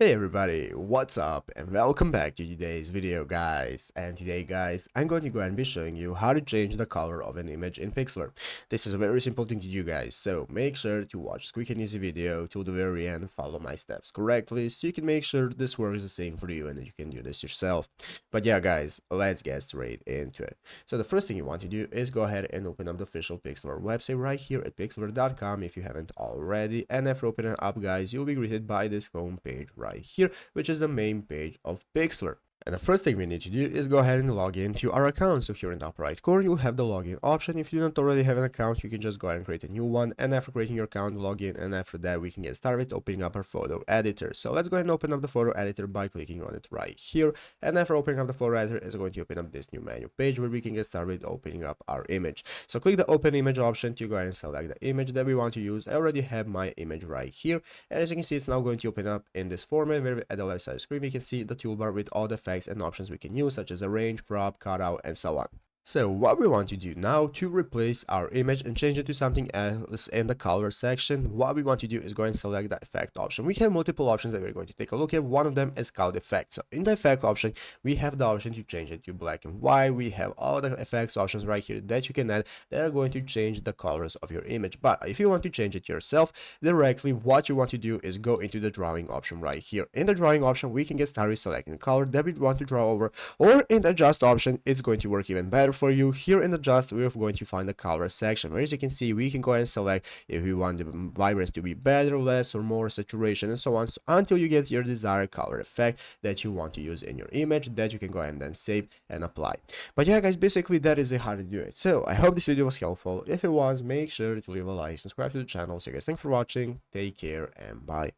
Hey everybody, what's up and welcome back to today's video guys. And today guys, I'm going to go ahead and be showing you how to change the color of an image in Pixlr. This is a very simple thing to do guys, so make sure to watch this quick and easy video till the very end, follow my steps correctly so you can make sure this works the same for you and that you can do this yourself. But yeah guys, let's get straight into it. So the first thing you want to do is go ahead and open up the official Pixlr website right here at pixlr.com if you haven't already, and after opening it up guys, you'll be greeted by this home page right here, which is the main page of Pixlr. And the first thing we need to do is go ahead and log into our account. So here in the upper right corner, you'll have the login option. If you don't already have an account, you can just go ahead and create a new one. And after creating your account, log in. And after that, we can get started opening up our photo editor. So let's go ahead and open up the photo editor by clicking on it right here. And after opening up the photo editor, it's going to open up this new menu page where we can get started opening up our image. So click the open image option to go ahead and select the image that we want to use. I already have my image right here. And as you can see, it's now going to open up in this format where at the left side of the screen, we can see the toolbar with all the effects and options we can use, such as arrange, crop, cutout, and so on. So what we want to do now to replace our image and change it to something else in the color section, what we want to do is go and select the effect option. We have multiple options that we're going to take a look at. One of them is called effect. So in the effect option, we have the option to change it to black and white. We have all the effects options right here that you can add that are going to change the colors of your image. But if you want to change it yourself directly, what you want to do is go into the drawing option right here. In the drawing option, we can get started selecting the color that we want to draw over, or in the adjust option, it's going to work even better for you. Here in the adjust, we're going to find the color section where, as you can see, we can go ahead and select if we want the vibrance to be better, less, or more, saturation, and so on, so until you get your desired color effect that you want to use in your image that you can go ahead and then save and apply. But yeah guys, basically that is how to do it. So I hope this video was helpful. If it was, make sure to leave a like, subscribe to the channel. So guys, thanks for watching, take care, and bye.